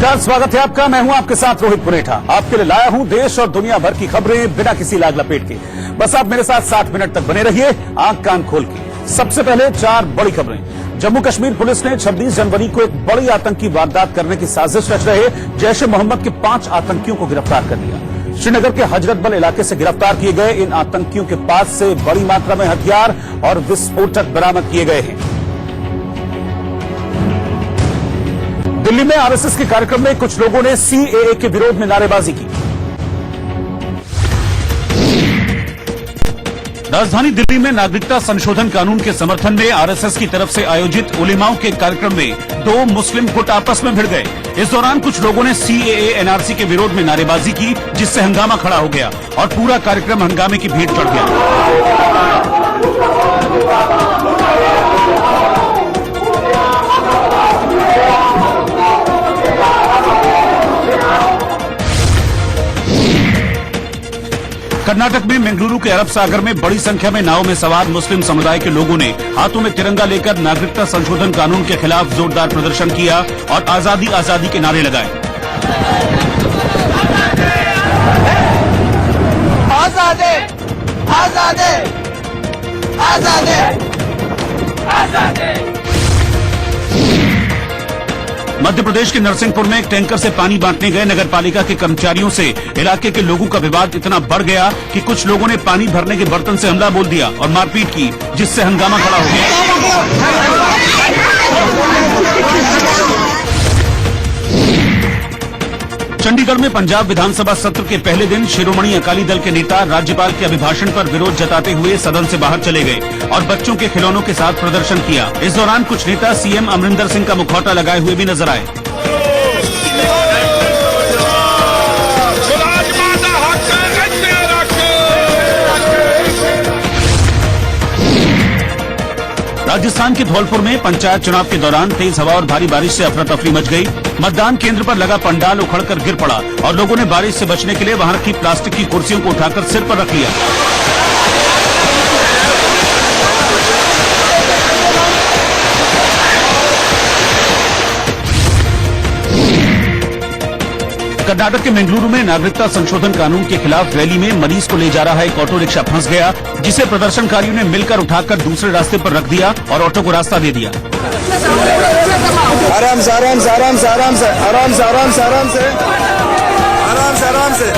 नमस्कार, स्वागत है आपका। मैं हूं आपके साथ रोहित पुनेठा। आपके लिए लाया हूं देश और दुनिया भर की खबरें बिना किसी लाग लपेट के। बस आप मेरे साथ 60 मिनट तक बने रहिए, आंख कान खोल के। सबसे पहले 4 बड़ी खबरें। जम्मू कश्मीर पुलिस ने 26 जनवरी को एक बड़ी आतंकी वारदात करने की साजिश रच रहे जैश ए मोहम्मद के 5 आतंकियों को गिरफ्तार कर लिया। श्रीनगर के हजरतबल इलाके से गिरफ्तार किए गए इन आतंकियों के पास से बड़ी मात्रा में हथियार और विस्फोटक बरामद किए गए हैं। दिल्ली में आरएसएस के कार्यक्रम में कुछ लोगों ने सीएए के विरोध में नारेबाजी की। राजधानी दिल्ली में नागरिकता संशोधन कानून के समर्थन में आरएसएस की तरफ से आयोजित उलेमाओं के कार्यक्रम में 2 मुस्लिम गुट आपस में भिड़ गए। इस दौरान कुछ लोगों ने सीएए एनआरसी के विरोध में नारेबाजी की, जिससे हंगामा खड़ा हो गया और पूरा कार्यक्रम हंगामे की भेंट चढ़ गया। कर्नाटक में मंगलुरु के अरब सागर में बड़ी संख्या में नाव में सवार मुस्लिम समुदाय के लोगों ने हाथों में तिरंगा लेकर नागरिकता संशोधन कानून के खिलाफ जोरदार प्रदर्शन किया और आजादी आजादी के नारे लगाए। आजादी आजादी आजादी आजादी। मध्य प्रदेश के नरसिंहपुर में एक टैंकर से पानी बांटने गए नगर पालिका के कर्मचारियों से इलाके के लोगों का विवाद इतना बढ़ गया कि कुछ लोगों ने पानी भरने के बर्तन से हमला बोल दिया और मारपीट की, जिससे हंगामा खड़ा हो गया। चंडीगढ़ में पंजाब विधानसभा सत्र के पहले दिन शिरोमणि अकाली दल के नेता राज्यपाल के अभिभाषण पर विरोध जताते हुए सदन से बाहर चले गए और बच्चों के खिलौनों के साथ प्रदर्शन किया। इस दौरान कुछ नेता सीएम अमरिंदर सिंह का मुखौटा लगाए हुए भी नजर आए। राजस्थान के धौलपुर में पंचायत चुनाव के दौरान तेज हवा और भारी बारिश से अफरा तफरी मच गई। मतदान केंद्र पर लगा पंडाल उखड़कर गिर पड़ा और लोगों ने बारिश से बचने के लिए वहां रखी प्लास्टिक की कुर्सियों को उठाकर सिर पर रख लिया। कर्नाटक के मंगलुरु में नागरिकता संशोधन कानून के खिलाफ रैली में मरीज को ले जा रहा एक ऑटो रिक्शा फंस गया, जिसे प्रदर्शनकारियों ने मिलकर उठाकर दूसरे रास्ते पर रख दिया और ऑटो को रास्ता दे दिया। आराम से आराम से आराम से आराम से आराम से आराम से आराम से आराम से आराम से।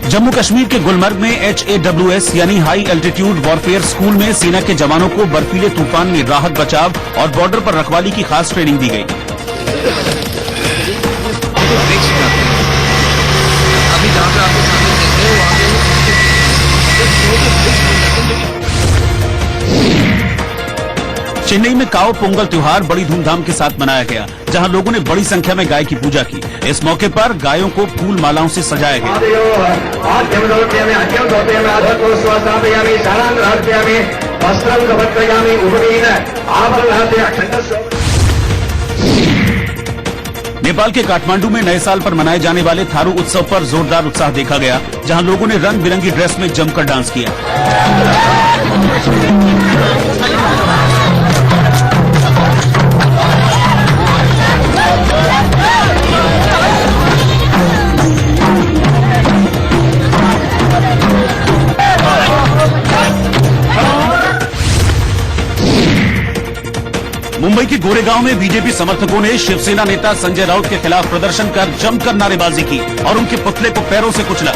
जम्मू कश्मीर के गुलमर्ग में HAWS यानी हाई एल्टीट्यूड वॉरफेयर स्कूल में सेना के जवानों को बर्फीले तूफान में राहत बचाव और बॉर्डर पर रखवाली की खास ट्रेनिंग दी गई। चेन्नई में काओ पोंगल त्योहार बड़ी धूमधाम के साथ मनाया गया, जहां लोगों ने बड़ी संख्या में गाय की पूजा की। इस मौके पर गायों को फूल मालाओं से सजाया गया। नेपाल के काठमांडू में नए साल पर मनाए जाने वाले थारू उत्सव पर जोरदार उत्साह देखा गया, जहां लोगों ने रंग बिरंगी ड्रेस में जमकर डांस किया। मुंबई के गोरेगांव में बीजेपी समर्थकों ने शिवसेना नेता संजय राउत के खिलाफ प्रदर्शन कर जमकर नारेबाजी की और उनके पुतले को पैरों से कुचला।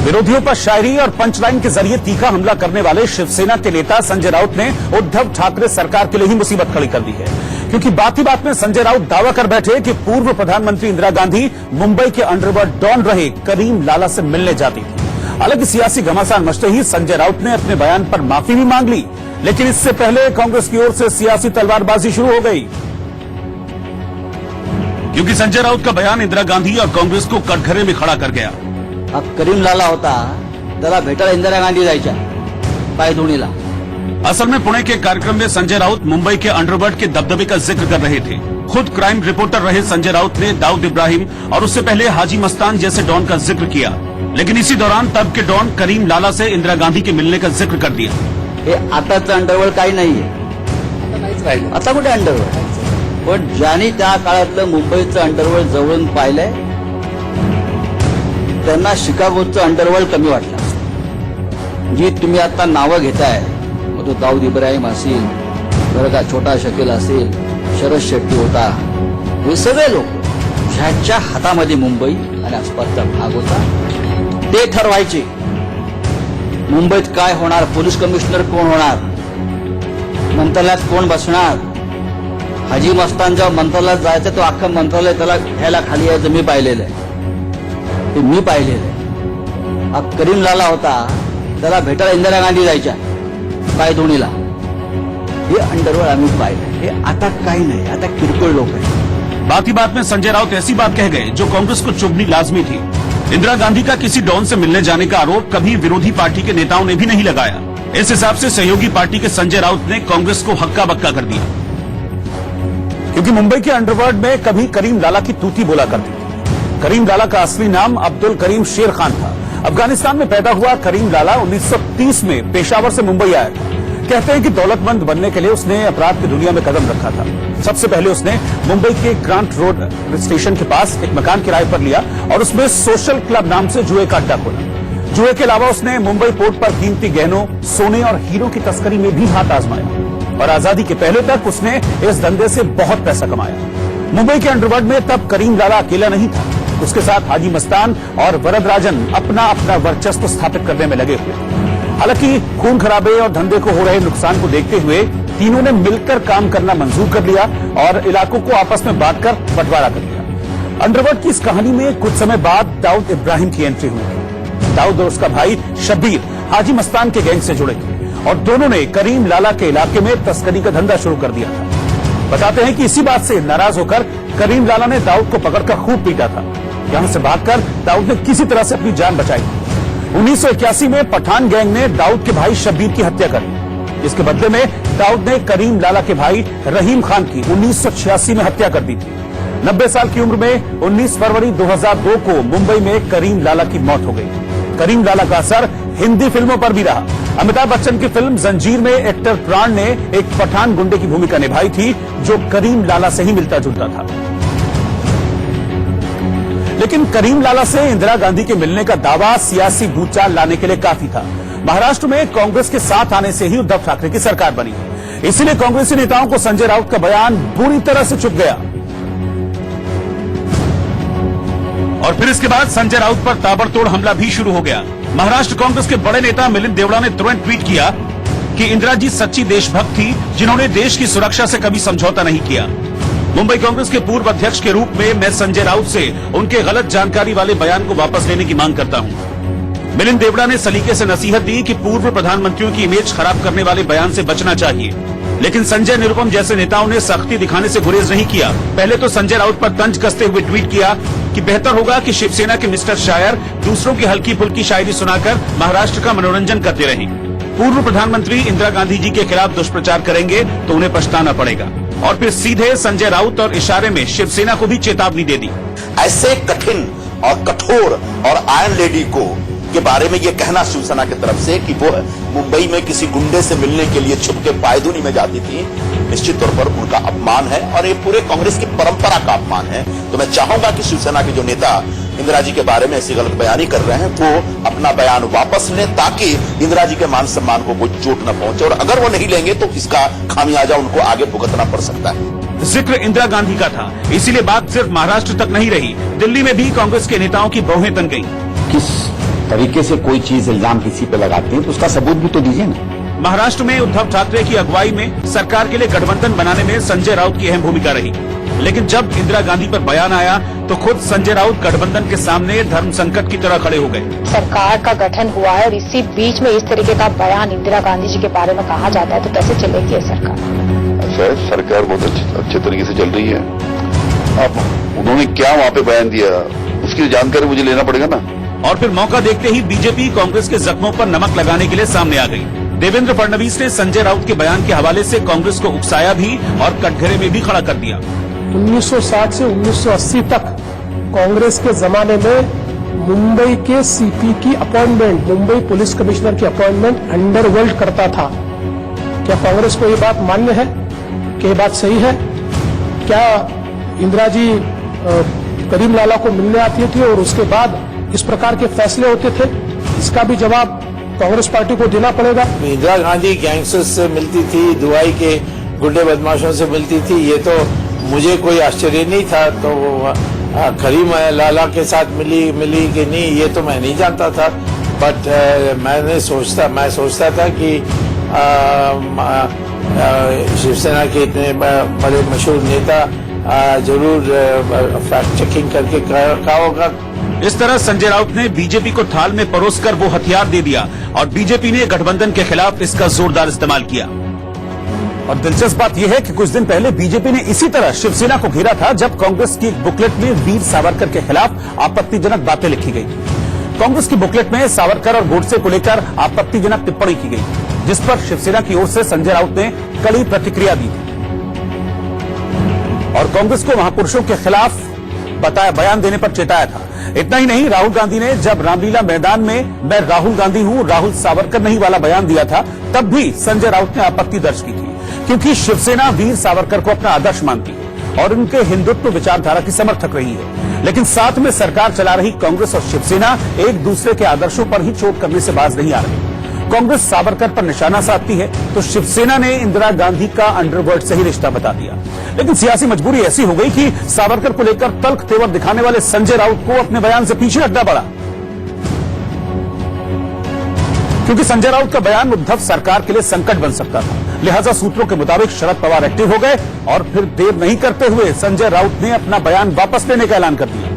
विरोधियों पर शायरी और पंचलाइन के जरिए तीखा हमला करने वाले शिवसेना के नेता संजय राउत ने उद्धव ठाकरे सरकार के लिए ही मुसीबत खड़ी कर दी है, क्योंकि बात ही बात में संजय राउत दावा कर बैठे कि पूर्व प्रधानमंत्री इंदिरा गांधी मुंबई के अंडरवर्ल्ड डॉन रहे करीम लाला से मिलने जाती थी। हालांकि सियासी घमासान मचते ही संजय राउत ने अपने बयान पर माफी भी मांग ली, लेकिन इससे पहले कांग्रेस की ओर से सियासी तलवारबाजी शुरू हो गई, क्योंकि संजय राउत का बयान इंदिरा गांधी और कांग्रेस को कटघरे में खड़ा कर गया। करीम लाला होता त्याला भेटायला इंदिरा गांधी जायच्या पायधुणीला, असल में पुणे के कार्यक्रम में संजय राउत मुंबई के अंडरवर्ल्ड के दबदबे का जिक्र कर रहे थे। खुद क्राइम रिपोर्टर रहे संजय राउत ने दाऊद इब्राहिम और उससे पहले हाजी मस्तान जैसे डॉन का जिक्र किया, लेकिन इसी दौरान तब के डॉन करीम लाला से इंदिरा गांधी के मिलने का जिक्र कर दिया। हे आताचं अंडरवर्ल्ड काही नाहीये, आता कुठे अंडरवर्ल्ड, पण ज्यांनी त्या काळातलं मुंबईचं अंडरवर्ल्ड जवळून पाहिलंय त्यांना शिकागोचं अंडरवर्ल्ड कमी वाटलं। जी तुम्ही आता नावं घेताय, मग तो दाऊद इब्राहिम असेल, बरं का छोटा शकील असेल, शरद शेट्टी होता, हे सगळे लोक ह्याच्या हातामध्ये मुंबई आणि आसपासचा भाग होता। ते ठरवायचे मुंबईत काय होणार, पोलीस कमिशनर कोण होणार, मंत्रालयात कोण बसणार। हाजी मस्तान जेव्हा मंत्रालयात जायचं तो अख्खं मंत्रालय त्याला घ्यायला खाली यायचं मी पाहिलेलं आहे, ते मी पाहिलेलं आहे। हा करीम लाला होता, त्याला भेटायला इंदिरा गांधी जायच्या पाय धोणीला, हे अंडरवर्ल्ड आम्ही पाहिलं। हे आता काही नाही, आता किरकोळ लोक आहेत। बात ही बात में संजय राउत ऐसी बात कह गए जो कांग्रेस को चुभनी लाजमी थी। इंदिरा गांधी का किसी डॉन से मिलने जाने का आरोप कभी विरोधी पार्टी के नेताओं ने भी नहीं लगाया। इस हिसाब से सहयोगी पार्टी के संजय राउत ने कांग्रेस को हक्का बक्का कर दिया, क्योंकि मुंबई के अंडरवर्ल्ड में कभी करीम लाला की तूती बोला करती थी। करीम लाला का असली नाम अब्दुल करीम शेर खान था। अफगानिस्तान में पैदा हुआ करीम लाला 1930 में पेशावर से मुंबई आया था। कहते हैं कि दौलतमंद बनने के लिए उसने अपराध की दुनिया में कदम रखा था। सबसे पहले उसने मुंबई के ग्रांट रोड स्टेशन के पास एक मकान किराए पर लिया और उसमें सोशल क्लब नाम से जुए का अड्डा खोला। जुए के अलावा उसने मुंबई पोर्ट पर कीमती गहनों, सोने और हीरो की तस्करी में भी हाथ आजमाया और आजादी के पहले तक उसने इस धंधे से बहुत पैसा कमाया। मुंबई के अंडरवर्ल्ड में तब करीम लाला अकेला नहीं था, उसके साथ हाजी मस्तान और वरदराजन अपना अपना वर्चस्व स्थापित करने में लगे हुए। हालांकि खून खराबे और धंधे को हो रहे नुकसान को देखते हुए तीनों ने मिलकर काम करना मंजूर कर लिया और इलाकों को आपस में बांटकर बंटवारा कर लिया। अंडरवर्ल्ड की इस कहानी में कुछ समय बाद दाऊद इब्राहिम की एंट्री हुई। दाऊद और उसका भाई शब्बीर हाजी मस्तान के गैंग से जुड़े थे और दोनों ने करीम लाला के इलाके में तस्करी का धंधा शुरू कर दिया था। बताते हैं कि इसी बात से नाराज होकर करीम लाला ने दाऊद को पकड़कर खूब पीटा था। यहां से भागकर दाऊद ने किसी तरह से अपनी जान बचाई। 1981 में पठान गैंग ने दाऊद के भाई शब्बीर की हत्या कर दी। इसके बदले में दाऊद ने करीम लाला के भाई रहीम खान की 1986 में हत्या कर दी थी। 90 साल की उम्र में 19 फरवरी 2002 को मुंबई में करीम लाला की मौत हो गई। करीम लाला का असर हिंदी फिल्मों पर भी रहा। अमिताभ बच्चन की फिल्म जंजीर में एक्टर प्राण ने एक पठान गुंडे की भूमिका निभाई थी जो करीम लाला से ही मिलता जुलता था। लेकिन करीम लाला से इंदिरा गांधी के मिलने का दावा सियासी भूचाल लाने के लिए काफी था। महाराष्ट्र में कांग्रेस के साथ आने से ही उद्धव ठाकरे की सरकार बनी। इसीलिए कांग्रेसी नेताओं को संजय राउत का बयान बुरी तरह से चुभ गया और फिर इसके बाद संजय राउत पर ताबड़तोड़ हमला भी शुरू हो गया। महाराष्ट्र कांग्रेस के बड़े नेता मिलिंद देवड़ा ने तुरंत ट्वीट किया कि इंदिरा जी सच्ची देशभक्त थी जिन्होंने देश की सुरक्षा से कभी समझौता नहीं किया। मुंबई कांग्रेस के पूर्व अध्यक्ष के रूप में मैं संजय राउत से उनके गलत जानकारी वाले बयान को वापस लेने की मांग करता हूं। मिलिंद देवड़ा ने सलीके से नसीहत दी कि पूर्व प्रधानमंत्रियों की इमेज खराब करने वाले बयान से बचना चाहिए, लेकिन संजय निरुपम जैसे नेताओं ने सख्ती दिखाने से गुरेज नहीं किया। पहले तो संजय राउत पर तंज कसते हुए ट्वीट किया कि बेहतर होगा कि शिवसेना के मिस्टर शायर दूसरों की हल्की फुल्की शायरी सुनाकर महाराष्ट्र का मनोरंजन करते रहें। पूर्व प्रधानमंत्री इंदिरा गांधी जी के खिलाफ दुष्प्रचार करेंगे तो उन्हें पछताना पड़ेगा। और फिर सीधे संजय राउत और इशारे में शिवसेना को भी चेतावनी दे दी। ऐसे कठिन और कठोर और आयरन लेडी को के बारे में ये कहना शिवसेना की तरफ से कि वो मुंबई में किसी गुंडे से मिलने के लिए छुप के पायदुनी में जाती थी, निश्चित तौर पर उनका अपमान है और ये पूरे कांग्रेस की परंपरा का अपमान है। तो मैं चाहूंगा कि शिवसेना के जो नेता इंदिरा जी के बारे में ऐसी गलत बयानी कर रहे हैं वो अपना बयान वापस लें ताकि इंदिरा जी के मान सम्मान को कोई चोट न पहुंचे, और अगर वो नहीं लेंगे तो इसका खामियाजा उनको आगे भुगतना पड़ सकता है। जिक्र इंदिरा गांधी का था, इसीलिए बात सिर्फ महाराष्ट्र तक नहीं रही, दिल्ली में भी कांग्रेस के नेताओं की भौहें तन गईं। किस तरीके से कोई चीज इल्जाम किसी पे लगाते हैं तो उसका सबूत भी तो दीजिए ना। महाराष्ट्र में उद्धव ठाकरे की अगुवाई में सरकार के लिए गठबंधन बनाने में संजय राउत की अहम भूमिका रही, लेकिन जब इंदिरा गांधी पर बयान आया तो खुद संजय राउत गठबंधन के सामने धर्म संकट की तरह खड़े हो गए। सरकार का गठन हुआ है और इसी बीच में इस तरीके का बयान इंदिरा गांधी जी के बारे में कहा जाता है तो कैसे चलेगी ये सरकार? अच्छा, सरकार बहुत अच्छे तरीके से चल रही है। अब उन्होंने क्या वहाँ पे बयान दिया उसकी जानकारी मुझे लेना पड़ेगा ना। और फिर मौका देखते ही बीजेपी कांग्रेस के जख्मों पर नमक लगाने के लिए सामने आ गई। देवेंद्र फडणवीस ने संजय राउत के बयान के हवाले से कांग्रेस को उकसाया भी और कटघरे में भी खड़ा कर दिया। 1960 से 1980 तक कांग्रेस के जमाने में मुंबई के सीपी की अपॉइंटमेंट, मुंबई पुलिस कमिश्नर की अपॉइंटमेंट अंडरवर्ल्ड करता था। क्या कांग्रेस को ये बात मान्य है कि ये बात सही है? क्या इंदिरा जी करीम लाला को मिलने आती थी और उसके बाद इस प्रकार के फैसले होते थे? इसका भी जवाब कांग्रेस पार्टी को देना पड़ेगा। इंदिरा गांधी गैंगस्टर्स से मिलती थी, दुबई के गुंडे बदमाशों से मिलती थी, ये तो मुझे कोई आश्चर्य नहीं था। तो करीम लाला के साथ मिली कि नहीं ये तो मैं नहीं जानता था। बट मैं सोचता था कि शिवसेना के इतने बड़े मशहूर नेता जरूर फैक्ट चेकिंग करके कहा होगा। इस तरह संजय राउत ने बीजेपी को थाल में परोसकर वो हथियार दे दिया और बीजेपी ने गठबंधन के खिलाफ इसका जोरदार इस्तेमाल किया। और दिलचस्प बात यह है कि कुछ दिन पहले बीजेपी ने इसी तरह शिवसेना को घेरा था जब कांग्रेस की एक बुकलेट में वीर सावरकर के खिलाफ आपत्तिजनक बातें लिखी गई। कांग्रेस की बुकलेट में सावरकर और गोडसे को लेकर आपत्तिजनक टिप्पणी की गई, जिस पर शिवसेना की ओर से संजय राउत ने कड़ी प्रतिक्रिया दी थी और कांग्रेस को महापुरुषों के खिलाफ बयान देने पर चेताया था। इतना ही नहीं, राहुल गांधी ने जब रामलीला मैदान में मैं राहुल गांधी हूं, राहुल सावरकर नहीं वाला बयान दिया था, तब भी संजय राउत ने आपत्ति दर्ज की थी, क्योंकि शिवसेना वीर सावरकर को अपना आदर्श मानती है और उनके हिंदुत्व विचारधारा की समर्थक रही है। लेकिन साथ में सरकार चला रही कांग्रेस और शिवसेना एक दूसरे के आदर्शों पर ही चोट करने से बाज नहीं आ रही। कांग्रेस सावरकर पर निशाना साधती है तो शिवसेना ने इंदिरा गांधी का अंडरवर्ल्ड से ही रिश्ता बता दिया। लेकिन सियासी मजबूरी ऐसी हो गई कि सावरकर को लेकर तल्ख तेवर दिखाने वाले संजय राउत को अपने बयान से पीछे हटना पड़ा, क्योंकि संजय राउत का बयान उद्धव सरकार के लिए संकट बन सकता था। लिहाजा सूत्रों के मुताबिक शरद पवार एक्टिव हो गए और फिर देर नहीं करते हुए संजय राउत ने अपना बयान वापस लेने का ऐलान कर दिया।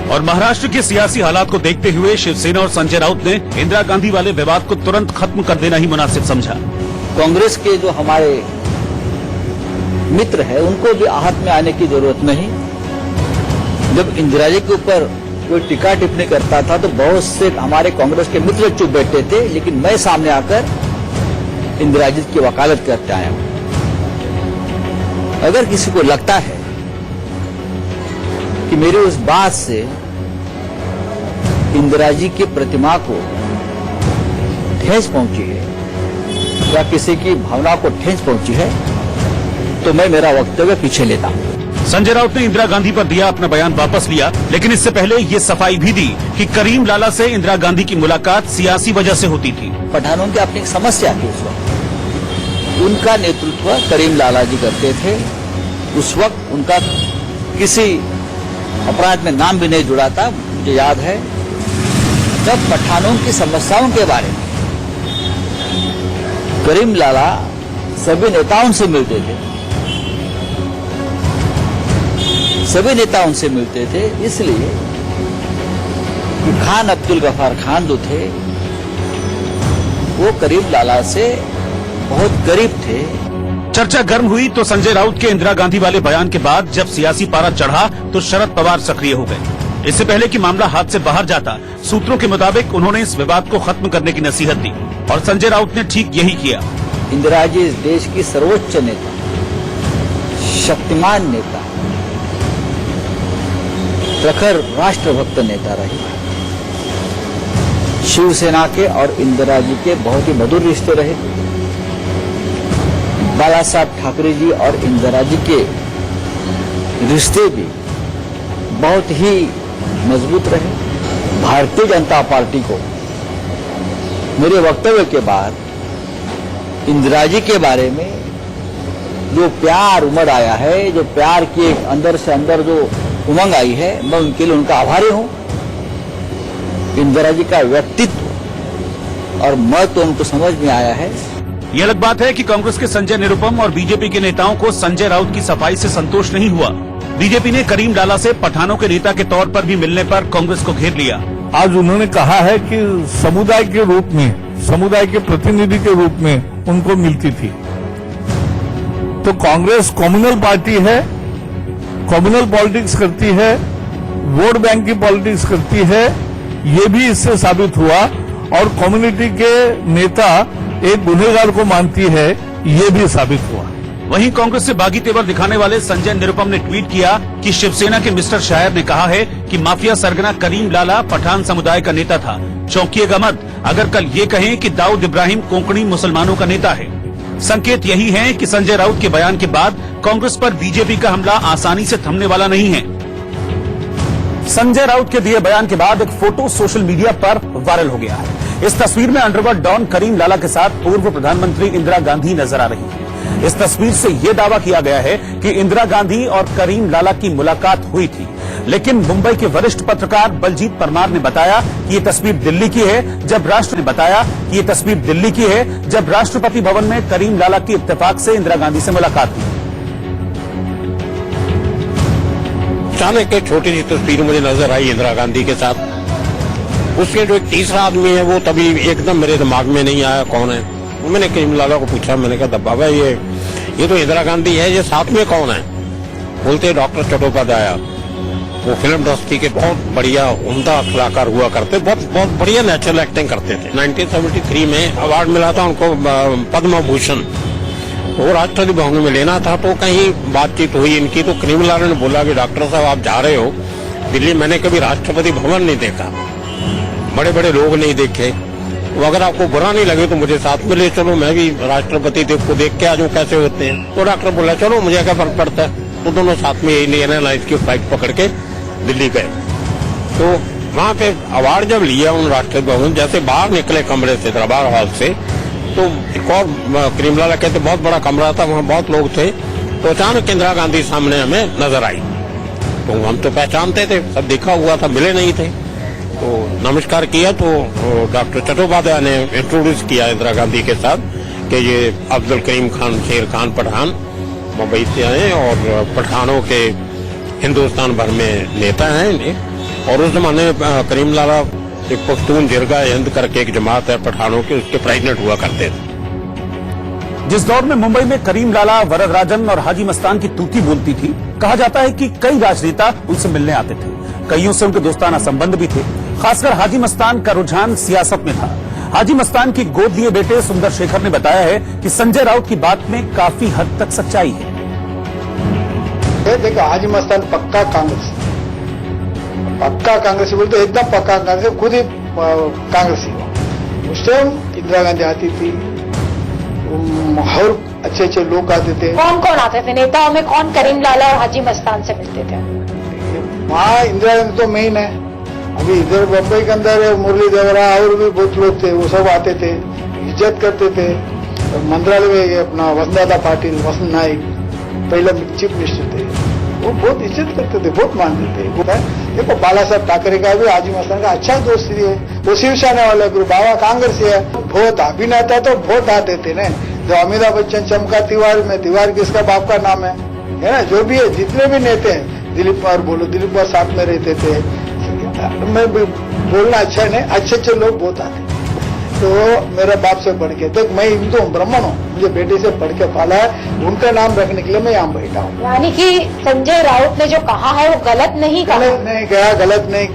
और महाराष्ट्र के सियासी हालात को देखते हुए शिवसेना और संजय राउत ने इंदिरा गांधी वाले विवाद को तुरंत खत्म कर देना ही मुनासिब समझा। कांग्रेस के जो हमारे मित्र है उनको भी आहत में आने की जरूरत नहीं। जब इंदिरा जी के ऊपर कोई टीका टिप्पणी करता था तो बहुत से हमारे कांग्रेस के मित्र चुप बैठे थे, लेकिन मैं सामने आकर इंदिरा जी की वकालत करते आया हूं। अगर किसी को लगता है कि मेरी उस बात से इंदिरा जी की प्रतिमा को ठेस पहुंची है या किसी की भावना को ठेस पहुंची है तो मैं मेरा वक्तव्य पीछे लेता हूं। संजय राउत ने इंदिरा गांधी पर दिया अपना बयान वापस लिया, लेकिन इससे पहले ये सफाई भी दी कि करीम लाला से इंदिरा गांधी की मुलाकात सियासी वजह से होती थी। पठानों की अपनी एक समस्या थी उस वक्त। उनका नेतृत्व करीम लाला जी करते थे। उस वक्त उनका किसी अपराध में नाम भी नहीं जुड़ा था। मुझे याद है जब पठानों की समस्याओं के बारे में करीम लाला सभी नेताओं से मिलते थे, सभी नेता उनसे मिलते थे, इसलिए कि खान अब्दुल गफार खान जो थे वो करीम लाला से बहुत करीब थे। चर्चा गर्म हुई तो संजय राउत के इंदिरा गांधी वाले बयान के बाद जब सियासी पारा चढ़ा तो शरद पवार सक्रिय हो गए। इससे पहले कि मामला हाथ से बाहर जाता, सूत्रों के मुताबिक उन्होंने इस विवाद को खत्म करने की नसीहत दी और संजय राउत ने ठीक यही किया। इंदिरा जी इस देश की सर्वोच्च नेता, शक्तिमान नेता, प्रखर राष्ट्रभक्त नेता रही। शिवसेना के और इंदिरा जी के बहुत ही मधुर रिश्ते रहे। बाला साहब ठाकरे जी और इंदिरा जी के रिश्ते भी बहुत ही मजबूत रहे। भारतीय जनता पार्टी को मेरे वक्तव्य के बाद इंदिरा जी के बारे में जो प्यार उमड़ आया है, जो प्यार की एक अंदर से अंदर जो उमंग आई है, मैं उनके लिए उनका आभारी हूं। इंदिरा जी का व्यक्तित्व और महत्व उनको समझ में आया है। यह अलग बात है कि कांग्रेस के संजय निरुपम और बीजेपी के नेताओं को संजय राउत की सफाई से संतोष नहीं हुआ। बीजेपी ने करीम लाला से पठानों के नेता के तौर पर भी मिलने पर कांग्रेस को घेर लिया। आज उन्होंने कहा है कि समुदाय के रूप में, समुदाय के प्रतिनिधि के रूप में उनको मिलती थी। तो कांग्रेस कम्युनल पार्टी है, कम्युनल पॉलिटिक्स करती है, वोट बैंक की पॉलिटिक्स करती है, ये भी इससे साबित हुआ। और कम्युनिटी के नेता एक गुनहगार को मानती है, ये भी साबित हुआ। वहीं कांग्रेस से बागी तेवर दिखाने वाले संजय निरुपम ने ट्वीट किया कि शिवसेना के मिस्टर शायर ने कहा है कि माफिया सरगना करीम लाला पठान समुदाय का नेता था। चौंकिएगा मत अगर कल ये कहें कि दाऊद इब्राहिम कोंकणी मुसलमानों का नेता है। संकेत यही है कि संजय राउत के बयान के बाद कांग्रेस पर बीजेपी का हमला आसानी से थमने वाला नहीं है। संजय राउत के दिए बयान के बाद एक फोटो सोशल मीडिया पर वायरल हो गया है। इस तस्वीर में अंडरवर्ल्ड डॉन करीम लाला के साथ पूर्व प्रधानमंत्री इंदिरा गांधी नजर आ रही है। इस तस्वीर से यह दावा किया गया है कि इंदिरा गांधी और करीम लाला की मुलाकात हुई थी, लेकिन मुंबई के वरिष्ठ पत्रकार बलजीत परमार ने बताया कि ये तस्वीर दिल्ली की है, जब राष्ट्रपति भवन में करीम लाला की इत्तेफाक से इंदिरा गांधी से मुलाकात हुई। अचानक एक छोटी सी तस्वीर मुझे नजर आई इंदिरा गांधी के साथ। उसके जो एक तीसरा आदमी है वो तभी एकदम मेरे दिमाग में नहीं आया कौन है। मैंने करीम लाला को पूछा, मैंने कहा बाबा ये तो इंदिरा गांधी है, ये साथ में कौन है? बोलते डॉक्टर चट्टोपाध्याय, वो फिल्म इंडस्ट्री के बहुत बढ़िया उम्दा कलाकार हुआ करते, बहुत बढ़िया नेचुरल एक्टिंग करते थे। 1973 में अवार्ड मिला था उनको पद्म भूषण, वो राष्ट्रपति भवन में लेना था। तो कहीं बातचीत हुई इनकी, तो करीम लाला ने बोला कि डॉक्टर साहब आप जा रहे हो दिल्ली, मैंने कभी राष्ट्रपति भवन नहीं देखा, बड़े बड़े लोग नहीं देखे, तो अगर आपको बुरा नहीं लगे तो मुझे साथ में ले चलो, मैं भी राष्ट्रपति को देख के आ जाऊं कैसे होते हैं। तो डॉक्टर बोला चलो मुझे क्या फर्क पड़ता है। तो दोनों साथ में इंडियन एयरलाइंस की फ्लाइट पकड़ के दिल्ली गए। तो वहां पे अवार्ड जब लिया उन राष्ट्रपति भवन, जैसे बाहर निकले कमरे से, दरबार हॉल से, तो एक और करीम लाला कहते बहुत बड़ा कमरा था, वहां बहुत लोग थे। तो अचानक इंदिरा गांधी सामने हमें नजर आई। तो हम तो पहचानते थे, सब देखा हुआ था, मिले नहीं थे। तो नमस्कार किया तो डॉक्टर चट्टोपाध्याय ने इंट्रोड्यूस किया इंदिरा गांधी के साथ कि ये अब्दुल करीम खान शेर खान पठान मुंबई से आए और पठानों के हिंदुस्तान भर में नेता हैं। और उस जमाने में करीम लाला एक पख्तून जिरगा हिंद करके एक जमात है पठानों के, उसके प्रेसिडेंट हुआ करते थे। जिस दौर में मुंबई में करीम लाला, वरदराजन और हाजी मस्तान की तूती बोलती थी, कहा जाता है कि कई राजनेता उनसे मिलने आते थे, कईयों से उनके दोस्ताना संबंध भी थे। खासकर हाजी मस्तान का रुझान सियासत में था। हाजी मस्तान की गोद लिए बेटे सुंदर शेखर ने बताया है कि संजय राउत की बात में काफी हद तक सच्चाई है। देखो हाजी मस्तान पक्का कांग्रेसी बोलते एकदम पक्का कांग्रेस, खुद ही कांग्रेसी हो। उस टाइम इंदिरा गांधी आती थी और अच्छे लोग आते थे। कौन कौन आते थे नेताओं में? कौन करीम लाला और हाजी मस्तान से मिलते थे? वहाँ इंदिरा गांधी तो मेन है। अभी इधर बम्बई के अंदर मुरली देवरा और भी बहुत लोग थे, वो सब आते थे, इज्जत करते थे। मंत्रालय में अपना वसंतदादा पाटिल, वसंत नाइक पहले चीफ मिनिस्टर थे, वो बहुत इज्जत करते थे, बहुत मानते थे। देखो बाला साहब ठाकरे का भी हाजी मस्तान का अच्छा दोस्ती है, वो शिवसेना वाले गुरु बाबा कांग्रेस है। बहुत अभिनेता तो बहुत आते थे ना, जो अमिताभ बच्चन, चमका तिवारी में, तिवारी किसका बाप का नाम है ना, जो भी है जितने भी नेता हैं, दिलीप कुमार बोलो, दिलीप कुमार साथ में रहते थे। मैं बोलना अच्छा नहीं, अच्छे लोग बहुत आते। तो मेरे बाप से पढ़ के, देख मैं हिंदू हूँ, ब्राह्मण हूँ, मुझे बेटे से पढ़ के पाला है, उनका नाम रखने के लिए मैं यहाँ बैठा हूँ। यानी कि संजय राउत ने जो कहा है वो गलत नहीं कहा? गलत नहीं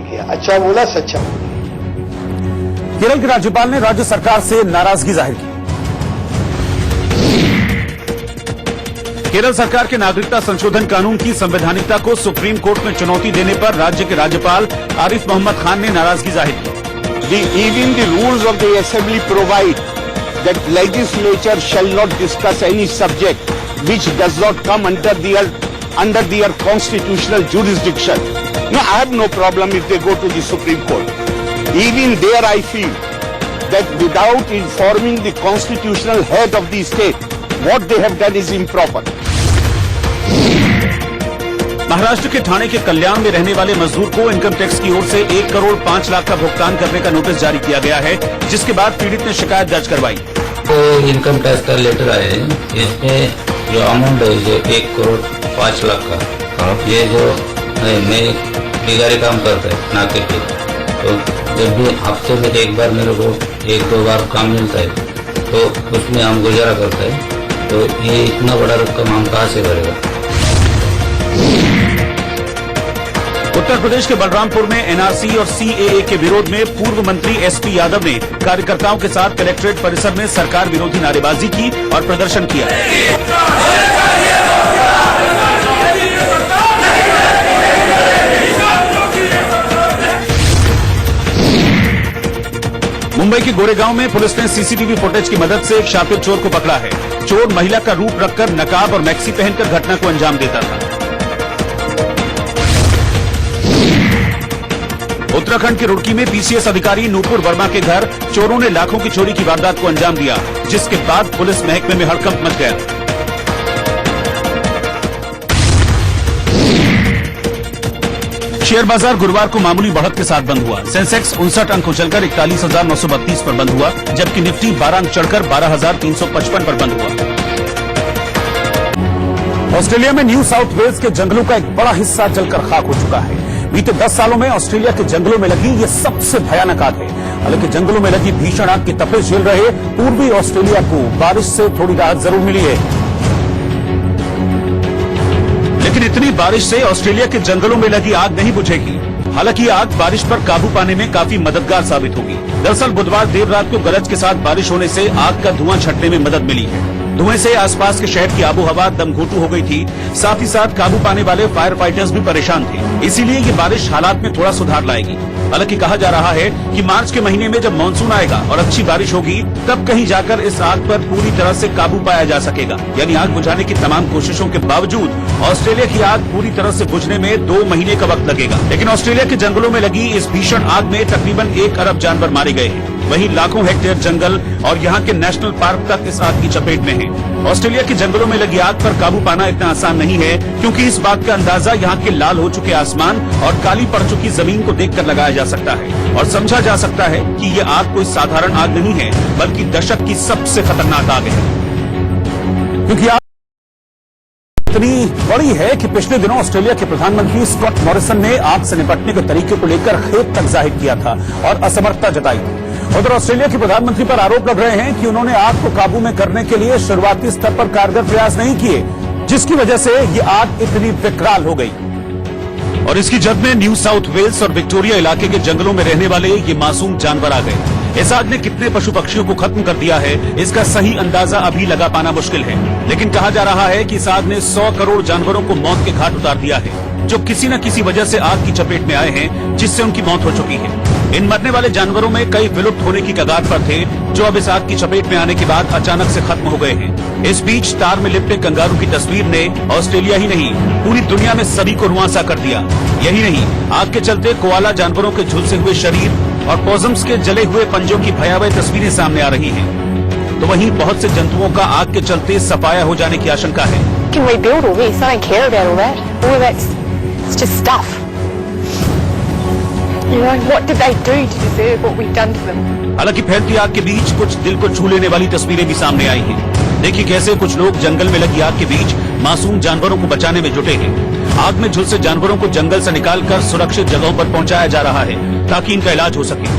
किया, अच्छा बोला, सच्चा बोला। केरल के राज्यपाल ने राज्य सरकार से नाराजगी जाहिर की। केरल सरकार के नागरिकता संशोधन कानून की संवैधानिकता को सुप्रीम कोर्ट में चुनौती देने पर राज्य के राज्यपाल आरिफ मोहम्मद खान ने नाराजगी जाहिर की। Even the rules of the assembly provide that legislature shall not discuss any subject which does not come under their constitutional jurisdiction. No, I have no problem if they go to the Supreme Court. Even there I feel that without informing the constitutional head of the state, what they have done is improper. Maharashtra के ठाणे के कल्याण में रहने वाले मजदूर को income tax की ओर से 1 करोड़ 5 लाख का भुगतान करने का नोटिस जारी किया गया है, जिसके बाद पीड़ित ने शिकायत दर्ज करवाई। तो इनकम टैक्स का लेटर आया है, इसमें जो अमाउंट है जो 1 करोड़ 5 लाख का, ये जो मैं बिगारी काम करता है नाके पे, तो जब भी हफ्ते में एक बार मेरे को 1-2 बार काम मिलता है तो उसमें हम गुजारा करते हैं। तो ये इतना बड़ा रकम हम कहाँ से करेगा? उत्तर प्रदेश के बलरामपुर में एनआरसी और सीएए के विरोध में पूर्व मंत्री एसपी यादव ने कार्यकर्ताओं के साथ कलेक्ट्रेट परिसर में सरकार विरोधी नारेबाजी की और प्रदर्शन किया। मुंबई के गोरेगांव में पुलिस ने सीसीटीवी फुटेज की मदद से एक शातिर चोर को पकड़ा है। चोर महिला का रूप रखकर नकाब और मैक्सी पहनकर घटना को अंजाम देता था। उत्तराखंड के रुड़की में पीसीएस अधिकारी नूपुर वर्मा के घर चोरों ने लाखों की चोरी की वारदात को अंजाम दिया, जिसके बाद पुलिस महकमे में हड़कंप मच गया। शेयर बाजार गुरुवार को मामूली बढ़त के साथ बंद हुआ। सेंसेक्स 59 अंक उछलकर 41,932 पर बंद हुआ, जबकि निफ्टी 12 अंक चढ़कर 12,355 पर बंद हुआ। ऑस्ट्रेलिया में न्यू साउथ वेल्स के जंगलों का एक बड़ा हिस्सा जलकर खाक हो चुका है। बीते 10 सालों में ऑस्ट्रेलिया के जंगलों में लगी ये सबसे भयानक आग है। हालांकि जंगलों में लगी भीषण आग की तपिश झेल रहे पूर्वी ऑस्ट्रेलिया को बारिश से थोड़ी राहत जरूर मिली है, लेकिन इतनी बारिश से ऑस्ट्रेलिया के जंगलों में लगी आग नहीं बुझेगी। हालांकि आग बारिश पर काबू पाने में काफी मददगार साबित होगी। दरअसल बुधवार देर रात को गरज के साथ बारिश होने से आग का धुआं छटने में मदद मिली है। धुएं से आसपास के शहर की आबोहवा दमघोटू हो गई थी। साथ ही साथ काबू पाने वाले फायर फाइटर्स भी परेशान थे। इसीलिए ये बारिश हालात में थोड़ा सुधार लाएगी। हालांकि कहा जा रहा है कि मार्च के महीने में जब मानसून आएगा और अच्छी बारिश होगी, तब कहीं जाकर इस आग पर पूरी तरह से काबू पाया जा सकेगा। यानी आग बुझाने की तमाम कोशिशों के बावजूद ऑस्ट्रेलिया की आग पूरी तरह से बुझने में 2 महीने का वक्त लगेगा। लेकिन ऑस्ट्रेलिया के जंगलों में लगी इस भीषण आग में तकरीबन 1 अरब जानवर मारे गए हैं। वहीं लाखों हेक्टेयर जंगल और यहाँ के नेशनल पार्क तक इस आग की चपेट में है। ऑस्ट्रेलिया के जंगलों में लगी आग पर काबू पाना इतना आसान नहीं है, क्योंकि इस बात का अंदाजा यहाँ के लाल हो चुके आसमान और काली पड़ चुकी जमीन को देखकर लगाया जा सकता है और समझा जा सकता है कि ये आग कोई साधारण आग नहीं है, बल्कि दशक की सबसे खतरनाक आग है। क्योंकि आग इतनी बड़ी है कि पिछले दिनों ऑस्ट्रेलिया के प्रधानमंत्री स्कॉट मॉरिसन ने आग से निपटने के तरीके को लेकर खेद तक जाहिर किया था और असमर्थता जताई थी। उधर ऑस्ट्रेलिया के प्रधानमंत्री पर आरोप लग रहे हैं कि उन्होंने आग को काबू में करने के लिए शुरुआती स्तर पर कारगर प्रयास नहीं किए, जिसकी वजह से ये आग इतनी विकराल हो गई। और इसकी जद में न्यू साउथ वेल्स और विक्टोरिया इलाके के जंगलों में रहने वाले ये मासूम जानवर आ गए। इस आग ने कितने पशु पक्षियों को खत्म कर दिया है, इसका सही अंदाजा अभी लगा पाना मुश्किल है। लेकिन कहा जा रहा है कि इस आग ने 100 करोड़ जानवरों को मौत के घाट उतार दिया है, जो किसी न किसी वजह से आग की चपेट में आए हैं, जिससे उनकी मौत हो चुकी है। इन मरने वाले जानवरों में कई विलुप्त होने की कगार पर थे, जो अब इस आग की चपेट में आने के बाद अचानक से खत्म हो गए हैं। इस बीच तार में लिपटे कंगारू की तस्वीर ने ऑस्ट्रेलिया ही नहीं, पूरी दुनिया में सभी को रुआंसा कर दिया। यही नहीं, आग के चलते कोआला जानवरों के झुलसे हुए शरीर और पॉसम्स के जले हुए पंजों की भयावह तस्वीरें सामने आ रही हैं। तो वहीं बहुत से जंतुओं का आग के चलते सफाया हो जाने की आशंका है। Can rebuild all this? I don't care about all that. All of it's just stuff. You know, what did they do to deserve what we've done to them? हालांकि फैलती आग के बीच कुछ दिल को छू लेने वाली तस्वीरें भी सामने आई हैं। देखिए कैसे कुछ लोग जंगल में लगी आग के बीच मासूम जानवरों को बचाने में जुटे हैं। आग में झुलसे जानवरों को जंगल से निकालकर सुरक्षित जगहों पर पहुंचाया जा रहा है, ताकि इनका इलाज हो सके।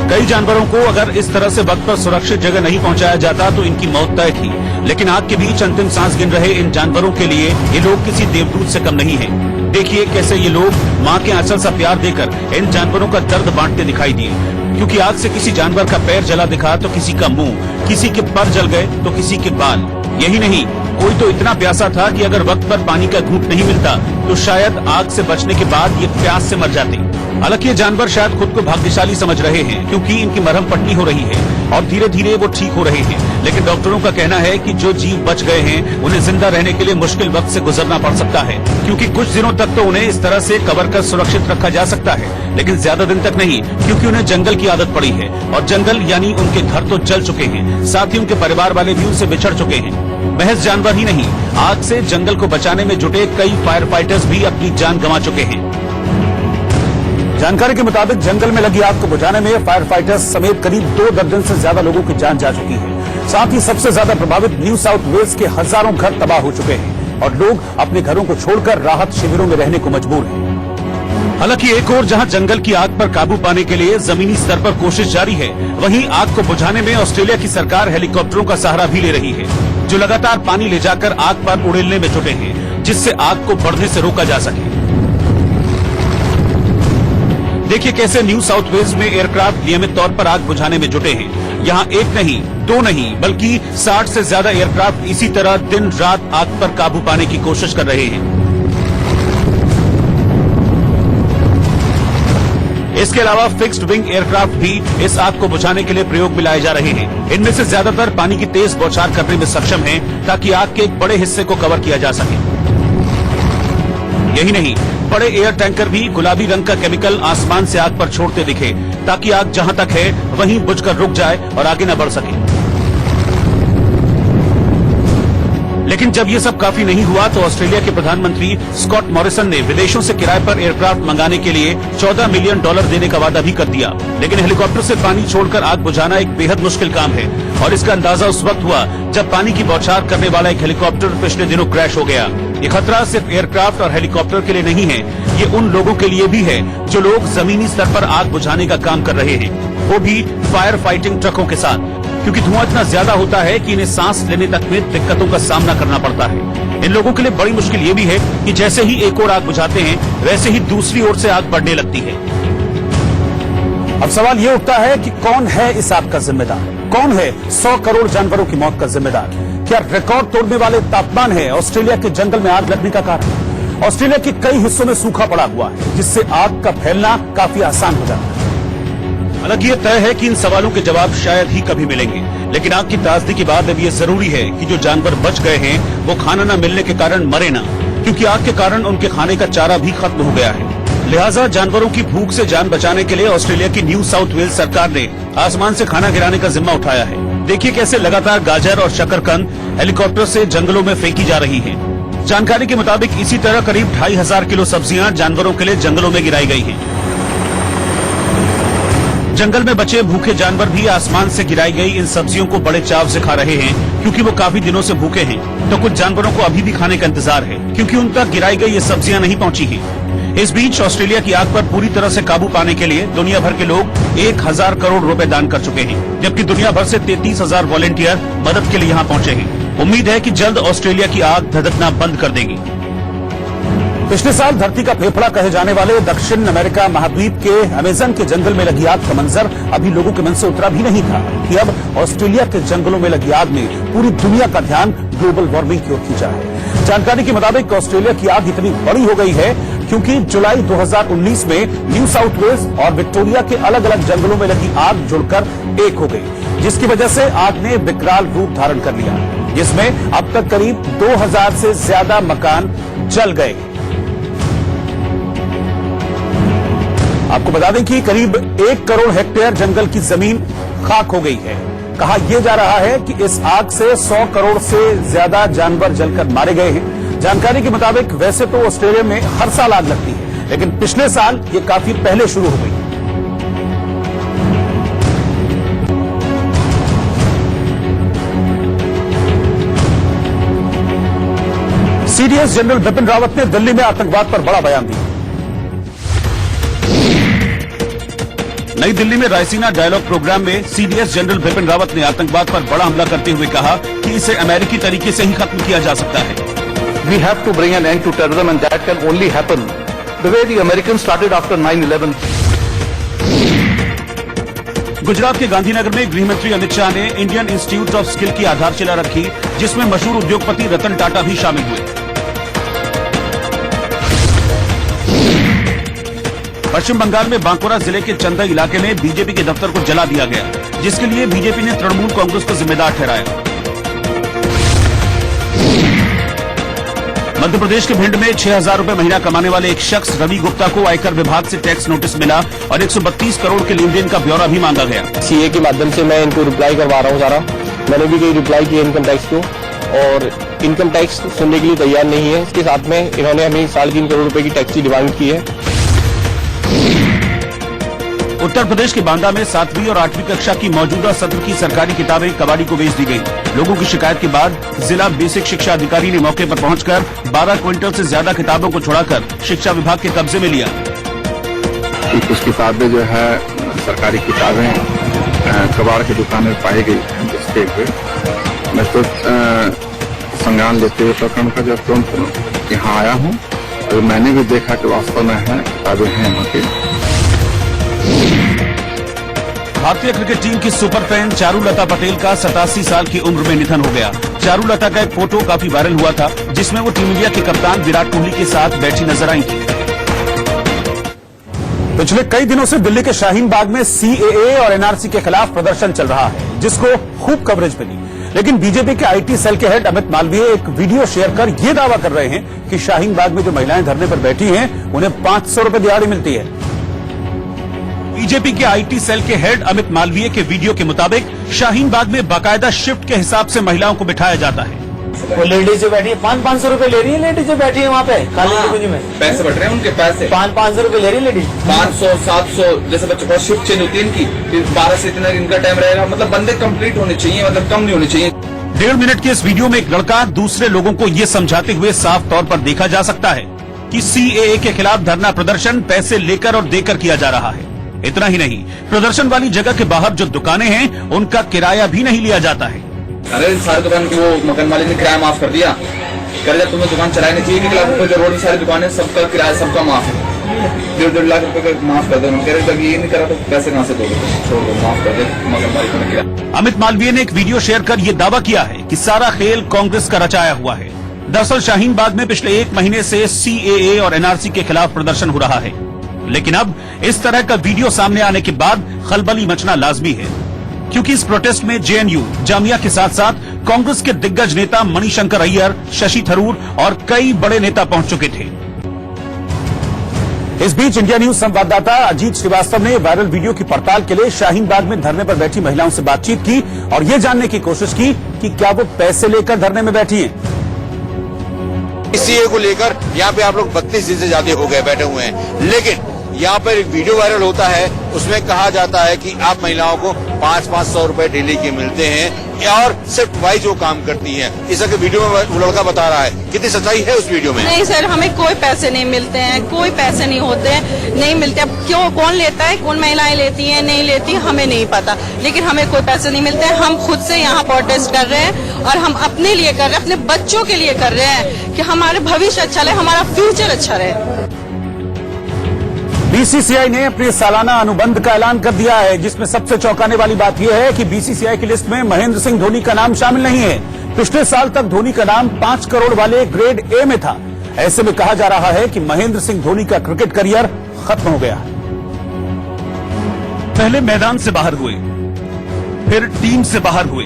कई जानवरों को अगर इस तरह से वक्त पर सुरक्षित जगह नहीं पहुंचाया जाता तो इनकी मौत तय थी। लेकिन आग के बीच अंतिम सांस गिन रहे इन जानवरों के लिए ये लोग किसी देवदूत से कम नहीं हैं। देखिए कैसे ये लोग मां के आंचल सा प्यार देकर इन जानवरों का दर्द बांटते दिखाई दिए। क्योंकि आग से किसी जानवर का पैर जला दिखा तो किसी का मुंह, किसी के पर जल गए तो किसी के बाल। यही नहीं, कोई तो इतना प्यासा था कि अगर वक्त पर पानी का घूंट नहीं मिलता तो शायद आग से बचने के बाद ये प्यास से मर जाते। हालांकि ये जानवर शायद खुद को भाग्यशाली समझ रहे हैं, क्योंकि इनकी मरहम पट्टी हो रही है और धीरे धीरे वो ठीक हो रहे हैं। लेकिन डॉक्टरों का कहना है कि जो जीव बच गए हैं उन्हें जिंदा रहने के लिए मुश्किल वक्त से गुजरना पड़ सकता है, क्योंकि कुछ दिनों तक तो उन्हें इस तरह से कवर कर सुरक्षित रखा जा सकता है, लेकिन ज्यादा दिन तक नहीं, क्योंकि उन्हें जंगल की आदत पड़ी है। और जंगल यानी उनके घर तो जल चुके हैं, साथ ही उनके परिवार वाले भी उनसे बिछड़ चुके हैं। महज जानवर ही नहीं, आग से जंगल को बचाने में जुटे कई फायर फाइटर्स भी अपनी जान गंवा चुके हैं। जानकारी के मुताबिक जंगल में लगी आग को बुझाने में फायर फाइटर्स समेत करीब 2 दर्जन से ज्यादा लोगों की जान जा चुकी है। साथ ही सबसे ज्यादा प्रभावित न्यू साउथ वेल्स के हजारों घर तबाह हो चुके हैं और लोग अपने घरों को छोड़कर राहत शिविरों में रहने को मजबूर हैं। हालांकि एक और जहां जंगल की आग पर काबू पाने के लिए जमीनी स्तर पर कोशिश जारी है, वहीं आग को बुझाने में ऑस्ट्रेलिया की सरकार हेलीकॉप्टरों का सहारा भी ले रही है, जो लगातार पानी ले जाकर आग पर उड़ेलने में जुटे हैं, जिससे आग को बढ़ने से रोका जा सके। देखिए कैसे न्यू साउथ वेल्स में एयरक्राफ्ट नियमित तौर पर आग बुझाने में जुटे हैं। यहाँ एक नहीं, दो नहीं, बल्कि 60 से ज्यादा एयरक्राफ्ट इसी तरह दिन रात आग पर काबू पाने की कोशिश कर रहे हैं। इसके अलावा फिक्स्ड विंग एयरक्राफ्ट भी इस आग को बुझाने के लिए प्रयोग में लाए जा रहे हैं। इनमें से ज्यादातर पानी की तेज बौछार करने में सक्षम हैं, ताकि आग के एक बड़े हिस्से को कवर किया जा सके। यही नहीं, बड़े एयर टैंकर भी गुलाबी रंग का केमिकल आसमान से आग पर छोड़ते दिखे, ताकि आग जहां तक है वहीं बुझकर रुक जाए और आगे न बढ़ सके। लेकिन जब ये सब काफी नहीं हुआ तो ऑस्ट्रेलिया के प्रधानमंत्री स्कॉट मॉरिसन ने विदेशों से किराए पर एयरक्राफ्ट मंगाने के लिए $14 मिलियन देने का वादा भी कर दिया। लेकिन हेलीकॉप्टर से पानी छोड़कर आग बुझाना एक बेहद मुश्किल काम है, और इसका अंदाजा उस वक्त हुआ जब पानी की बौछार करने वाला एक हेलीकॉप्टर पिछले दिनों क्रैश हो गया। ये खतरा सिर्फ एयरक्राफ्ट और हेलीकॉप्टर के लिए नहीं है, ये उन लोगों के लिए भी है जो लोग जमीनी स्तर पर आग बुझाने का काम कर रहे हैं, वो भी फायर फाइटिंग ट्रकों के साथ, क्योंकि धुआं इतना ज्यादा होता है कि इन्हें सांस लेने तक में दिक्कतों का सामना करना पड़ता है। इन लोगों के लिए बड़ी मुश्किल ये भी है कि जैसे ही एक और आग बुझाते हैं, वैसे ही दूसरी ओर से आग बढ़ने लगती है। अब सवाल ये उठता है कि कौन है इस आग का जिम्मेदार? कौन है 100 करोड़ जानवरों की मौत का जिम्मेदार? क्या रिकॉर्ड तोड़ने वाले तापमान है ऑस्ट्रेलिया के जंगल में आग लगने का कारण? ऑस्ट्रेलिया के कई हिस्सों में सूखा पड़ा हुआ है, जिससे आग का फैलना काफी आसान हो जाता है। हालांकि ये तय है कि इन सवालों के जवाब शायद ही कभी मिलेंगे, लेकिन आग की ताजगी के बाद अब ये जरूरी है कि जो जानवर बच गए हैं वो खाना न मिलने के कारण मरे ना, क्योंकि आग के कारण उनके खाने का चारा भी खत्म हो गया है। लिहाजा जानवरों की भूख से जान बचाने के लिए ऑस्ट्रेलिया की न्यू साउथ वेल्स सरकार ने आसमान से खाना गिराने का जिम्मा उठाया है। देखिए कैसे लगातार गाजर और शकरकंद हेलीकॉप्टर से जंगलों में फेंकी जा रही है। जानकारी के मुताबिक इसी तरह करीब 2500 किलो सब्जियां जानवरों के लिए जंगलों में गिराई गई हैं। जंगल में बचे भूखे जानवर भी आसमान से गिराई गई इन सब्जियों को बड़े चाव से खा रहे हैं, क्योंकि वो काफी दिनों से भूखे हैं। तो कुछ जानवरों को अभी भी खाने का इंतजार है, क्योंकि उन तक गिराई गई ये सब्जियां नहीं पहुंची हैं। इस बीच ऑस्ट्रेलिया की आग पर पूरी तरह से काबू पाने के लिए दुनिया भर के लोग 1000 करोड़ रुपए दान कर चुके हैं, जबकि दुनिया भर से 33,000 वॉलेंटियर मदद के लिए यहाँ पहुंचे हैं। उम्मीद है कि जल्द ऑस्ट्रेलिया की आग धधकना बंद कर देगी। पिछले साल धरती का फेफड़ा कहे जाने वाले दक्षिण अमेरिका महाद्वीप के अमेजन के जंगल में लगी आग का मंजर अभी लोगों के मन से उतरा भी नहीं था कि अब ऑस्ट्रेलिया के जंगलों में लगी आग में पूरी दुनिया का ध्यान ग्लोबल वार्मिंग की ओर खींचा है। जानकारी के मुताबिक ऑस्ट्रेलिया की आग इतनी बड़ी हो गई है क्योंकि जुलाई 2019 में न्यू साउथ वेल्स और विक्टोरिया के अलग अलग जंगलों में लगी आग जुड़कर एक हो गई, जिसकी वजह से आग ने विकराल रूप धारण कर लिया, जिसमें अब तक करीब 2000 से ज्यादा मकान जल गए। आपको बता दें कि करीब 1 करोड़ हेक्टेयर जंगल की जमीन खाक हो गई है। कहा यह जा रहा है कि इस आग से 100 करोड़ से ज्यादा जानवर जलकर मारे गए हैं। जानकारी के मुताबिक वैसे तो ऑस्ट्रेलिया में हर साल आग लगती है, लेकिन पिछले साल ये काफी पहले शुरू हो गई। सीडीएस जनरल बिपिन रावत ने दिल्ली में आतंकवाद पर बड़ा बयान दिया। नई दिल्ली में रायसीना डायलॉग प्रोग्राम में सीडीएस जनरल बिपिन रावत ने आतंकवाद पर बड़ा हमला करते हुए कहा कि इसे अमेरिकी तरीके से ही खत्म किया जा सकता है। We have to bring an end to terrorism, and that can only happen the way the Americans started after 9/11. Gujarat के गांधीनगर में गृह मंत्री अमित शाह ने इंडियन इंस्टीट्यूट ऑफ स्किल की आधारशिला रखी, जिसमें मशहूर उद्योगपति रतन टाटा भी शामिल हुए। पश्चिम बंगाल में बांकुरा जिले के चंदा इलाके में बीजेपी के दफ्तर को जला दिया गया, जिसके लिए बीजेपी ने तृणमूल कांग्रेस को जिम्मेदार ठहराया। मध्य प्रदेश के भिंड में 6000 रुपए महीना कमाने वाले एक शख्स रवि गुप्ता को आयकर विभाग से टैक्स नोटिस मिला और 132 करोड़ के लेन देन का ब्यौरा भी मांगा गया। सीए के माध्यम से मैं इनको रिप्लाई करवा रहा हूँ सारा। मैंने भी कई रिप्लाई किया इनकम टैक्स को, और इनकम टैक्स सुनने के लिए तैयार नहीं है। इसके साथ में इन्होंने हमें 3.5 करोड़ रुपए की टैक्स की डिमांड की है। उत्तर प्रदेश के बांदा में 7वीं और 8वीं कक्षा की मौजूदा सत्र की सरकारी किताबें कबाड़ी को बेच दी गई। लोगों की शिकायत के बाद जिला बेसिक शिक्षा अधिकारी ने मौके पर पहुंचकर 12 क्विंटल से ज्यादा किताबों को छुड़ाकर शिक्षा विभाग के कब्जे में लिया। कि कुछ किताबें जो है सरकारी किताबें कबाड़ की दुकान में पाई गई हैं, जिसके मैं तो संज्ञान लेते हुए प्रकरण का जब तुरंत यहाँ आया हूँ और मैंने भी देखा कि वास्तव में है किताबें हैं वहाँ की। भारतीय क्रिकेट टीम की सुपर फैन चारुलता पटेल का 87 साल की उम्र में निधन हो गया। चारुलता का एक फोटो काफी वायरल हुआ था, जिसमें वो टीम इंडिया के कप्तान विराट कोहली के साथ बैठी नजर आई थी। पिछले कई दिनों से दिल्ली के शाहीन बाग में सीएए और एनआरसी के खिलाफ प्रदर्शन चल रहा है, जिसको खूब कवरेज मिली। लेकिन बीजेपी के आईटी सेल के हेड अमित मालवीय एक वीडियो शेयर कर ये दावा कर रहे हैं कि शाहीन बाग में जो महिलाएं धरने पर बैठी हैं, उन्हें 500 रुपए दिहाड़ी मिलती है। बीजेपी के आईटी सेल के हेड अमित मालवीय के वीडियो के मुताबिक शाहीन बाग में बाकायदा शिफ्ट के हिसाब से महिलाओं को बिठाया जाता है। वो लेडीज जो बैठी है 500 रुपए ले रही है, लेडीज जो बैठी है वहाँ पे खाली कुंजी में पैसे बढ़ रहे हैं उनके पैसे 500 रुपए ले रही है लेडीज। 500 700 जैसे बच्चों का शिफ्ट चेंज होती है इनकी, फिर 12 से इतना इनका टाइम रहेगा। मतलब बंदे कंप्लीट होने चाहिए, मतलब कम नहीं होने चाहिए। 1.5 मिनट के इस वीडियो में एक लड़का दूसरे लोगों को ये समझाते हुए साफ तौर पर देखा जा सकता है कि सीएए के खिलाफ धरना प्रदर्शन पैसे लेकर और देकर किया जा रहा है। इतना ही नहीं, प्रदर्शन वाली जगह के बाहर जो दुकानें हैं, उनका किराया भी नहीं लिया जाता है। अरे सारी दुकान की वो मकान मालिक ने किराया माफ कर दिया, कर दिया। तुम्हें दुकान चलाने चाहिए 1 लाख रुपए रोड की सारी दुकानें, सबका किराया सबका माफ है। 1.5 लाख रुपए का माफ कर दो। जब ये नहीं करा तो पैसे कहाँ से दोगे? छोड़ दो, माफ कर दे मकान मालिक ने किराया। अमित मालवीय ने एक वीडियो शेयर कर ये दावा किया है कि सारा खेल कांग्रेस का रचाया हुआ है। दरअसल शाहीन बाग में पिछले 1 महीने से सीएए और एनआरसी के खिलाफ प्रदर्शन हो रहा है, लेकिन अब इस तरह का वीडियो सामने आने के बाद खलबली मचना लाजमी है, क्योंकि इस प्रोटेस्ट में जेएनयू, जामिया के साथ साथ कांग्रेस के दिग्गज नेता मणिशंकर अय्यर, शशि थरूर और कई बड़े नेता पहुंच चुके थे। इस बीच इंडिया न्यूज संवाददाता अजीत श्रीवास्तव ने वायरल वीडियो की पड़ताल के लिए शाहीन बाग में धरने पर बैठी महिलाओं से बातचीत की और ये जानने की कोशिश की कि क्या वो पैसे लेकर धरने में बैठी हैं। सीए को लेकर यहाँ पे आप लोग 32 दिन से ज्यादा हो गए बैठे हुए हैं, लेकिन यहाँ पर एक वीडियो वायरल होता है, उसमें कहा जाता है कि आप महिलाओं को 500 रुपए डेली के मिलते हैं और सिर्फ वाइज जो काम करती हैं। इस तरह के वीडियो में वो लड़का बता रहा है, कितनी सच्चाई है उस वीडियो में? नहीं सर, हमें कोई पैसे नहीं मिलते हैं, कोई पैसे नहीं होते हैं, नहीं मिलते। अब क्यों, कौन लेता है, कौन महिलाएं लेती हैं नहीं लेती, हमें नहीं पता, लेकिन हमें कोई पैसे नहीं मिलते हैं। हम खुद से यहाँ प्रोटेस्ट कर रहे हैं और हम अपने लिए कर रहे हैं, अपने बच्चों के लिए कर रहे हैं कि हमारे भविष्य अच्छा रहे, हमारा फ्यूचर अच्छा रहे। बीसीसीआई ने अपने सालाना अनुबंध का ऐलान कर दिया है, जिसमें सबसे चौंकाने वाली बात यह है कि बीसीसीआई की लिस्ट में महेंद्र सिंह धोनी का नाम शामिल नहीं है। पिछले साल तक धोनी का नाम 5 करोड़ वाले ग्रेड ए में था। ऐसे में कहा जा रहा है कि महेंद्र सिंह धोनी का क्रिकेट करियर खत्म हो गया। पहले मैदान से बाहर हुए, फिर टीम से बाहर हुए,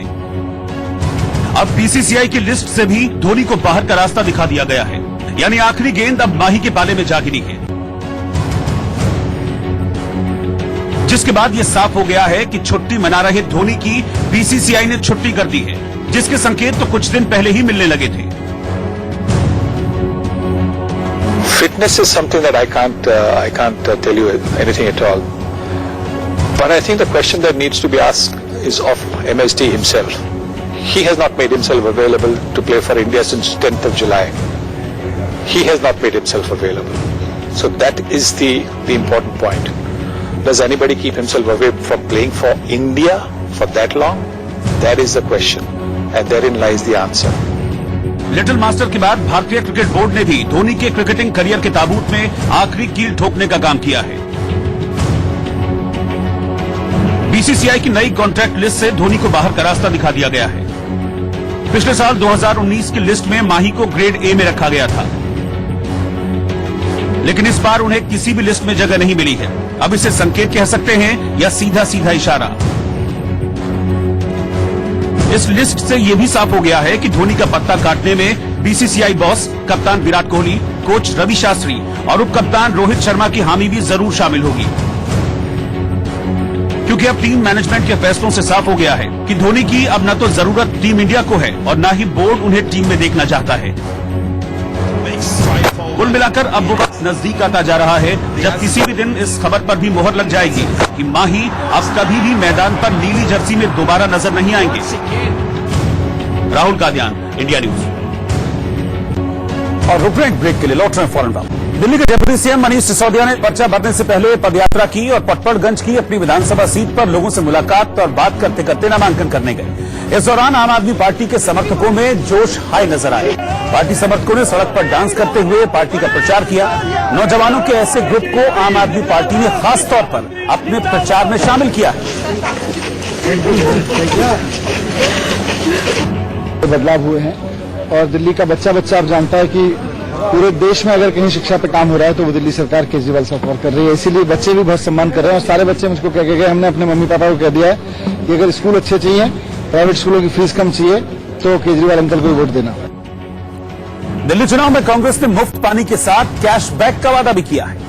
अब बीसीसीआई की लिस्ट से भी धोनी को बाहर का रास्ता दिखा दिया गया है। यानी आखिरी गेंद अब माही के पाले में जा गिरी है, जिसके बाद यह साफ हो गया है कि छुट्टी मना रहे धोनी की बीसीसीआई ने छुट्टी कर दी है, जिसके संकेत तो कुछ दिन पहले ही मिलने लगे थे। Fitness is something that I can't tell you anything at all. But I think the question that needs to be asked is of MSD himself. He has not made himself available to play for India since 10th of July. He has not made himself available. So that is the important point. Does anybody keep himself away from playing for India for that long? That is the question, and therein lies the answer. Little master के बाद भारतीय cricket board ने भी धोनी के cricketing career के ताबूत में आखिरी कील ठोकने का काम किया है। बीसीसीआई की नई कॉन्ट्रैक्ट लिस्ट से धोनी को बाहर का रास्ता दिखा दिया गया है। पिछले साल 2019 की लिस्ट में माही को ग्रेड ए में रखा गया था, लेकिन इस बार उन्हें किसी भी लिस्ट में जगह नहीं मिली है। अब इसे संकेत कह सकते हैं या सीधा सीधा इशारा। इस लिस्ट से यह भी साफ हो गया है कि धोनी का पत्ता काटने में बीसीसीआई बॉस कप्तान विराट कोहली, कोच रवि शास्त्री और उप कप्तान रोहित शर्मा की हामी भी जरूर शामिल होगी, क्योंकि अब टीम मैनेजमेंट के फैसलों से साफ हो गया है कि धोनी की अब न तो जरूरत टीम इंडिया को है और न ही बोर्ड उन्हें टीम में देखना चाहता है। कुल मिलाकर अब वो वक्त नजदीक आता जा रहा है जब किसी भी दिन इस खबर पर भी मोहर लग जाएगी कि माही अब कभी भी मैदान पर नीली जर्सी में दोबारा नजर नहीं आएंगे। Rahul Kadian, India News. और रुक रहे हैं ब्रेक के लिए, लौट रहे हैं फौरन वापस। दिल्ली के डिप्टी सीएम मनीष सिसोदिया ने पर्चा भरने से पहले पदयात्रा की और पटपड़गंज की अपनी विधानसभा सीट पर लोगों से मुलाकात और बात करते करते नामांकन करने गए। इस दौरान आम आदमी पार्टी के समर्थकों में जोश हाई नजर आए। पार्टी समर्थकों ने सड़क पर डांस करते हुए पार्टी का प्रचार किया। नौजवानों के ऐसे ग्रुप को आम आदमी पार्टी ने खास तौर पर अपने प्रचार में शामिल किया। बदलाव हुए हैं और दिल्ली का बच्चा अब जानता है कि पूरे देश में अगर कहीं शिक्षा पे काम हो रहा है तो वो दिल्ली सरकार केजरीवाल सरकार कर रही है। इसीलिए बच्चे भी बहुत सम्मान कर रहे हैं और सारे बच्चे मुझको कह के गए, हमने अपने मम्मी पापा को कह दिया है कि अगर स्कूल अच्छे चाहिए, प्राइवेट स्कूलों की फीस कम चाहिए तो केजरीवाल अंकल को वोट देना। दिल्ली चुनाव में कांग्रेस ने मुफ्त पानी के साथ कैशबैक का वादा भी किया है।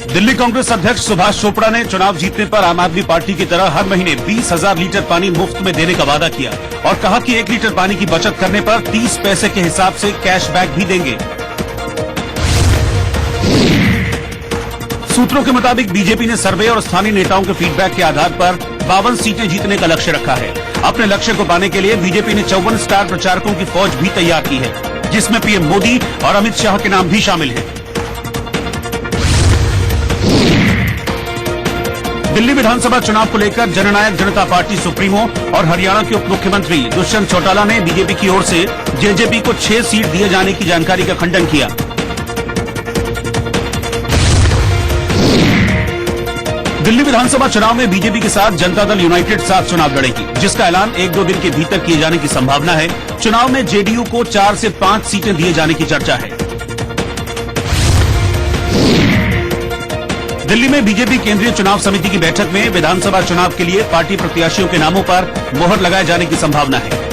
दिल्ली कांग्रेस अध्यक्ष सुभाष चोपड़ा ने चुनाव जीतने पर आम आदमी पार्टी की तरह हर महीने 20,000 लीटर पानी मुफ्त में देने का वादा किया और कहा कि 1 लीटर पानी की बचत करने पर 30 पैसे के हिसाब से कैशबैक भी देंगे। सूत्रों के मुताबिक बीजेपी ने सर्वे और स्थानीय नेताओं के फीडबैक के आधार पर 52 सीटें जीतने का लक्ष्य रखा है। अपने लक्ष्य को पाने के लिए बीजेपी ने 54 स्टार प्रचारकों की फौज भी तैयार की है, जिसमें पीएम मोदी और अमित शाह के नाम भी शामिल हैं। दिल्ली विधानसभा चुनाव को लेकर जननायक जनता पार्टी सुप्रीमो और हरियाणा के उप मुख्यमंत्री दुष्यंत चौटाला ने बीजेपी की ओर से जेजेपी को 6 सीट दिए जाने की जानकारी का खंडन किया। दिल्ली विधानसभा चुनाव में बीजेपी के साथ जनता दल यूनाइटेड साथ चुनाव लड़ेगी, जिसका ऐलान 1-2 दिन के भीतर किए जाने की संभावना है। चुनाव में जेडीयू को 4 से 5 सीटें दिए जाने की चर्चा है। दिल्ली में बीजेपी केंद्रीय चुनाव समिति की बैठक में विधानसभा चुनाव के लिए पार्टी प्रत्याशियों के नामों पर मोहर लगाए जाने की संभावना है।